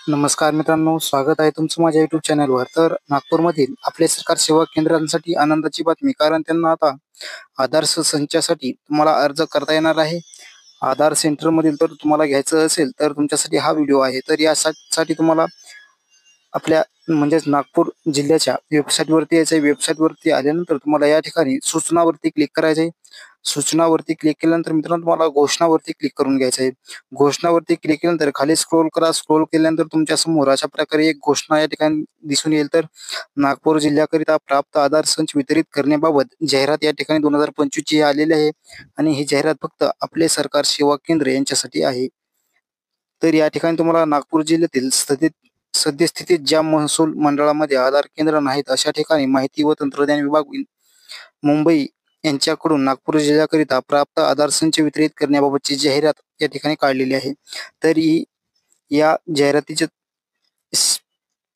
नमस्कार मित्रांनो, स्वागत आहे तुमचं माझ्या युट्यूब चॅनलवर. तर नागपूरमधील आपले सरकार सेवा केंद्रांसाठी आनंदाची बातमी, कारण त्यांना आता आधार संचासाठी तुम्हाला अर्ज करता येणार आहे. आधार सेंटरमधील तर तुम्हाला घ्यायचं असेल तर तुमच्यासाठी हा व्हिडिओ आहे. तर यासाठी तुम्हाला आपल्या म्हणजेच नागपूर जिल्ह्याच्या वेबसाईटवरती यायचं आहे. वेबसाईटवरती आल्यानंतर तुम्हाला या ठिकाणी सूचनावरती क्लिक करायचं आहे. सूचनावरती क्लिक केल्यानंतर मित्रांनो तुम्हाला घोषणावरती क्लिक करून घ्यायचं आहे. घोषणावरती क्लिक केल्यानंतर खाली स्क्रोल करा. स्क्रोल केल्यानंतर तुमच्या समोर अशा प्रकारे एक घोषणा या ठिकाणी दिसून येईल. तर नागपूर जिल्ह्याकरिता प्राप्त आधार संच वितरित करण्याबाबत जाहिरात या ठिकाणी 2025 ची आलेली आहे आणि ही जाहिरात फक्त आपले सरकार सेवा केंद्र यांच्यासाठी आहे. तर या ठिकाणी तुम्हाला नागपूर जिल्ह्यातील सद्यस्थितीत ज्या महसूल मंडळामध्ये आधार केंद्र नाहीत अशा ठिकाणी माहिती व तंत्रज्ञान विभाग मुंबई यांच्याकडून नागपूर जिल्ह्याकरिता प्राप्त आधार संच वितरित करण्याबाबतची जाहिरात या ठिकाणी काढलेली आहे. तर या जाहिरातीचे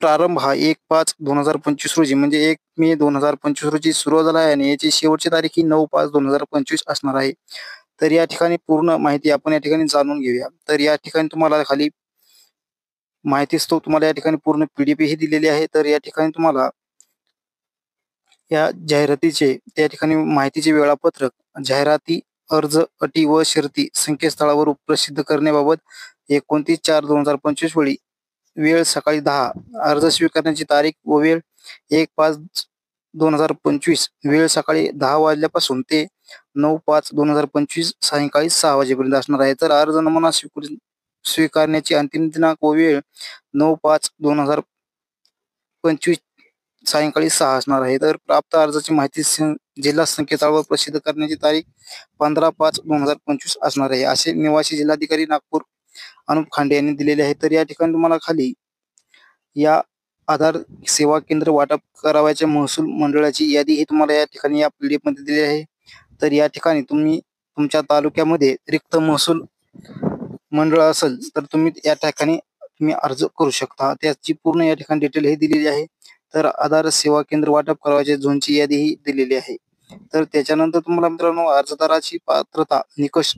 प्रारंभ हा 1/5/2025 रोजी म्हणजे 1 मे 2025 रोजी सुरू झाला आहे आणि याची शेवटची तारीख ही 9/5/2025 असणार आहे. तर या ठिकाणी पूर्ण माहिती आपण या ठिकाणी जाणून घेऊया. तर या ठिकाणी तुम्हाला खाली माहितीस्तव तुम्हाला या ठिकाणी पूर्ण PDF ही दिलेली आहे. तर या ठिकाणी तुम्हाला या जाहिरातीचे त्या ठिकाणी माहितीचे वेळापत्रक, जाहिराती, अर्ज, अटी व शर्ती संकेतस्थळावर प्रसिद्ध करण्याबाबत 29/4/2025 वेळ सकाळी 10, अर्ज स्वीकारण्याची तारीख व वेळ 1/5/2025, वेळ सकाळी 10 वाजल्यापासून ते 9/5/2025 सायंकाळी 6 वाजेपर्यंत असणार आहे. तर अर्ज नमुना स्वीकारण्याची अंतिम दिनांक व वेळ 9/5/2025 सायंकाळी 6 असणार आहे. तर प्राप्त अर्जाची माहिती जिल्हा संकेतस्थळावर प्रसिद्ध करण्याची तारीख 15/5/2025 असणार आहे, असे निवासी जिल्हाधिकारी नागपूर अनुप खांडे यांनी दिलेले आहे. तर या ठिकाणी तुम्हाला खाली या आधार सेवा केंद्र वाटप करावयाच्या महसूल मंडळाची यादी ही तुम्हाला या ठिकाणी या PDF मध्ये दिली आहे. तर या ठिकाणी तुम्ही तुमच्या तालुक्यामध्ये रिक्त महसूल मंडळ असेल तर तुम्ही या ठिकाणी अर्ज करू शकता. त्याची पूर्ण या ठिकाणी डिटेल ही दिलेली आहे. तर आधार सेवा केंद्र वाटप करावयाच्या झोनची यादी ही दिलेली आहे. तर त्याच्यानंतर तुम्हाला मित्रांनो अर्जदाराची पात्रता, निकष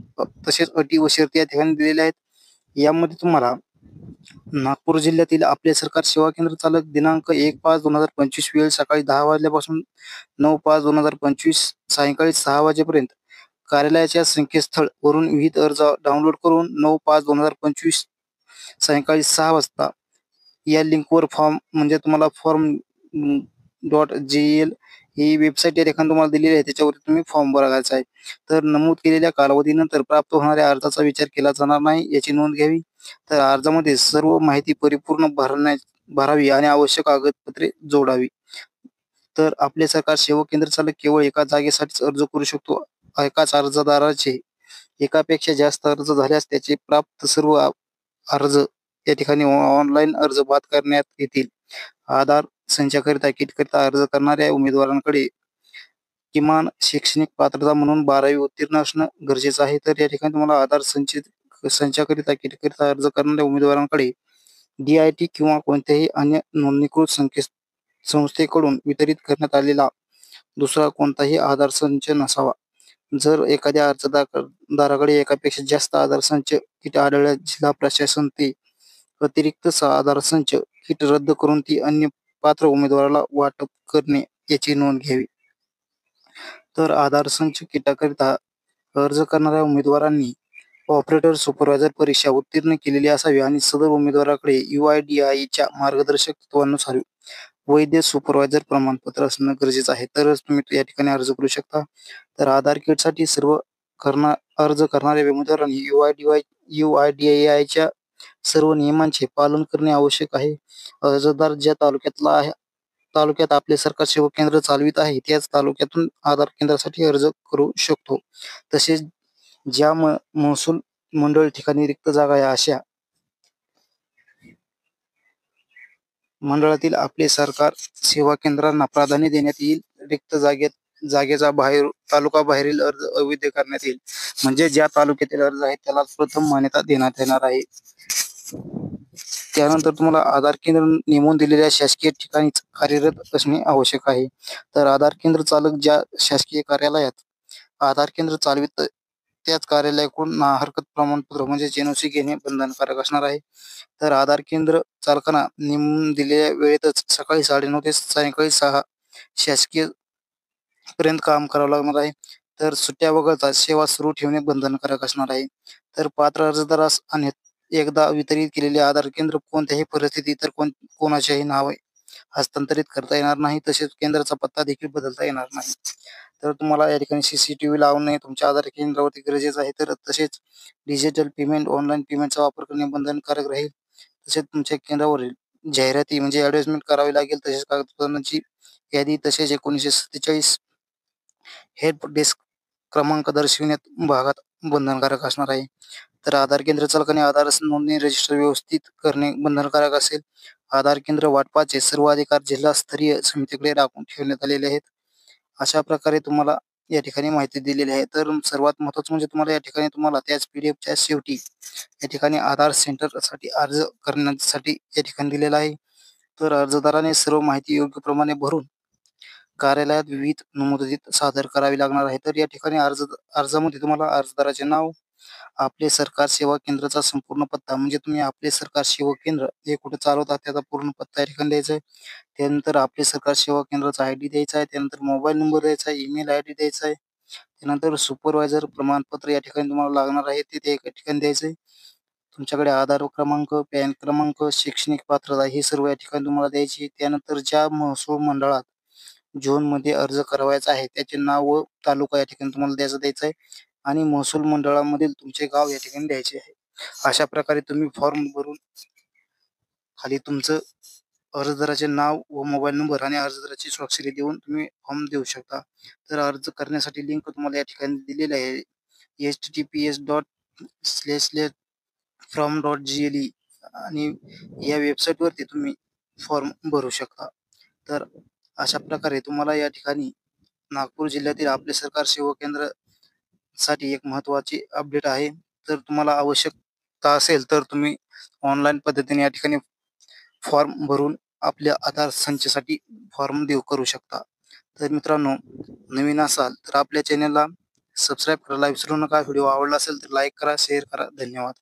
तसेच अटी व शर्ती या ठिकाणी दिलेल्या आहेत. यामध्ये तुम्हाला नागपूर जिल्ह्यातील आपले सरकार सेवा केंद्र चालक दिनांक 1/5/2025 वेळ सकाळी 10 वाजल्यापासून 9/5/2025 सायंकाळी 6 वाजेपर्यंत कार्यालयाच्या संकेतस्थळ वरून विविध अर्ज डाउनलोड करून 9/5/2025 सायंकाळी 6 वाजता या लिंकवर फॉर्म म्हणजे तुम्हाला form.gl ही वेबसाईट या ठिकाणी तुम्हाला दिलेली आहे, त्याच्यावर तुम्ही फॉर्म भरायचा आहे. तर नमूद केलेल्या कालावधीनंतर प्राप्त होणाऱ्या अर्जाचा विचार केला जाणार नाही याची नोंद घ्यावी. तर अर्जामध्ये सर्व माहिती परिपूर्ण भरावी आणि आवश्यक कागदपत्रे जोडावी. तर आपले सरकार सेवा केंद्र चालक केवळ एका जागेसाठीच अर्ज करू शकतो. एकाच अर्जदाराचे एकापेक्षा जास्त अर्ज झाल्यास त्याचे प्राप्त सर्व अर्ज या ठिकाणी ऑनलाईन अर्ज बाद करण्यात येतील. आधार संचाकरिता किटकरिता अर्ज करणाऱ्या उमेदवारांकडे किमान शैक्षणिक पात्रता म्हणून 12वी उत्तीर्ण असणं गरजेचं आहे. तर या ठिकाणी तुम्हाला आधार संचाकरिता किटकरिता अर्ज करणाऱ्या उमेदवारांकडे DIT किंवा कोणत्याही अन्य नोंदणीकृत संस्थेकडून वितरित करण्यात आलेला दुसरा कोणताही आधार संच नसावा. जर एखाद्या अर्जदाराकडे एकापेक्षा जास्त आधार संच किट आढळल्यास जिल्हा प्रशासन ते अतिरिक्त आधार संच किट रद्द करून ती अन्य पात्र उमेदवाराला वाटप करणे याची नोंद घ्यावी. तर आधार संच किटाकरिता अर्ज करणाऱ्या उमेदवारांनी ऑपरेटर सुपरवायझर परीक्षा उत्तीर्ण केलेली असावी आणि सदर उमेदवाराकडे UIDAIच्या मार्गदर्शक तत्वानुसार वैध सुपरवायझर प्रमाणपत्र असणं गरजेचं आहे. तरच तुम्ही या ठिकाणी अर्ज करू शकता. तर आधार किटसाठी अर्ज करणाऱ्या उमेदवारांनी UIDAIच्या सर्व नियमांचे पालन करणे आवश्यक आहे. अर्जदार ज्या तालुक्यात आपले सरकार सेवा केंद्र चालवित आहे त्याच तालुक्यातून आधार केंद्रासाठी अर्ज करू शकतो. तसेच ज्या महसूल मंडळ ठिकाणी रिक्त जागा आहे अशा मंडळातील आपले सरकार सेवा केंद्रांना प्राधान्य देण्यात येईल. रिक्त जागेचा तालुका बाहेरील अर्ज अवैध करण्यात येईल. म्हणजे ज्या तालुक्यातील अर्ज आहे त्याला प्रथम मान्यता देण्यात येणार आहे. त्यानंतर तुम्हाला आधार केंद्र नेमून दिलेल्या शासकीय ठिकाणीच कार्यरत असणे आवश्यक आहे. तर आधार केंद्र चालक ज्या शासकीय कार्यालयात आधार केंद्र चालवित त्याच कार्यालयाकडून ना हरकत प्रमाणपत्र म्हणजेच NOC घेणे बंधनकारक असणार आहे. तर आधार केंद्र चालकांना नेमून दिलेल्या वेळेतच सकाळी 9:30 ते सायंकाळी 6 शासकीय पर्यंत काम करावं लागणार आहे. तर सुट्ट्या वगळता सेवा सुरू ठेवणे बंधनकारक असणार आहे. तर पात्र अर्जदारास आणि एकदा वितरित केलेले आधार केंद्र कोणत्याही परिस्थितीत इतर कोणाच्याही नावे हस्तांतरित करता येणार नाही. तसेच केंद्राचा पत्ता देखील बदलता येणार नाही. तर तुम्हाला या ठिकाणी CCTV लावणे तुमच्या आधार केंद्रावरती गरजेचं आहे. तर तसेच डिजिटल पेमेंट, ऑनलाईन पेमेंटचा वापर करणे बंधनकारक राहील. तसेच तुमच्या केंद्रावरील जाहिराती म्हणजे ॲडव्हर्टाइजमेंट करावी लागेल. तसेच कागदपत्रांची यादी तसेच 1947 हेल्प डेस्क क्रमांक दर्शविण्यात भागात बंधनकारक असणार आहे. तर आधार केंद्र चालकाने आधार नोंदणी रजिस्टर व्यवस्थित करणे बंधनकारक असेल. आधार केंद्र वाटपाचे सर्व अधिकार जिल्हास्तरीय समितीकडे राखून ठेवण्यात आलेले आहेत. अशा प्रकारे तुम्हाला या ठिकाणी माहिती दिलेली आहे. तर सर्वात महत्त्वाचं म्हणजे तुम्हाला या ठिकाणी तुम्हाला त्याच PDF च्या शेवटी या ठिकाणी आधार सेंटरसाठी अर्ज करण्यासाठी या ठिकाणी दिलेला आहे. तर अर्जदाराने सर्व माहिती योग्य प्रमाणे भरून कार्यालयात विविध मुदतीत सादर करावी लागणार आहे. तर या ठिकाणी अर्जामध्ये तुम्हाला अर्जदाराचे नाव, आपले सरकार सेवा केंद्राचा संपूर्ण पत्ता म्हणजे तुम्ही आपले सरकार सेवा केंद्र हे कुठे चालवतात त्याचा पूर्ण पत्ता या ठिकाणी द्यायचा आहे. त्यानंतर आपले सरकार सेवा केंद्राचा ID द्यायचा आहे. त्यानंतर मोबाईल नंबर द्यायचा आहे, ईमेल ID द्यायचा आहे. त्यानंतर सुपरवायझर प्रमाणपत्र या ठिकाणी तुम्हाला लागणार आहे ते त्या ठिकाणी द्यायचं आहे. तुमच्याकडे आधार क्रमांक, पॅन क्रमांक, शैक्षणिक पात्रता हे सर्व या ठिकाणी तुम्हाला द्यायची. त्यानंतर ज्या महसूल मंडळात झोनमध्ये अर्ज करावयाचा आहे त्याचे नाव व तालुका या ठिकाणी तुम्हाला द्यायचा आहे आणि महसूल मंडळामधील तुमचे गाव या ठिकाणी द्यायचे आहे. अशा प्रकारे तुम्ही फॉर्म भरून खाली तुमचं अर्जदाराचे नाव व मोबाईल नंबर आणि अर्जदाराची स्वाक्षरी देऊन तुम्ही फॉर्म देऊ शकता. तर अर्ज करण्यासाठी लिंक तुम्हाला या ठिकाणी दिलेली आहे. https://from.gle आणि या वेबसाईटवरती तुम्ही फॉर्म भरू शकता. तर अशा प्रकारे तुम्हाला या ठिकाणी नागपूर जिल्ह्यातील आपले सरकार सेवा केंद्र साठी एक महत्त्वाची अपडेट आहे. तर तुम्हाला आवश्यकता असेल तर तुम्ही ऑनलाईन पद्धतीने या ठिकाणी फॉर्म भरून आपल्या आधार संचसाठी फॉर्म करू शकता. तर मित्रांनो, नवीन असाल तर आपल्या चॅनलला सबस्क्राईब करायला विसरू नका. व्हिडिओ आवडला असेल तर लाईक करा, शेअर करा. धन्यवाद.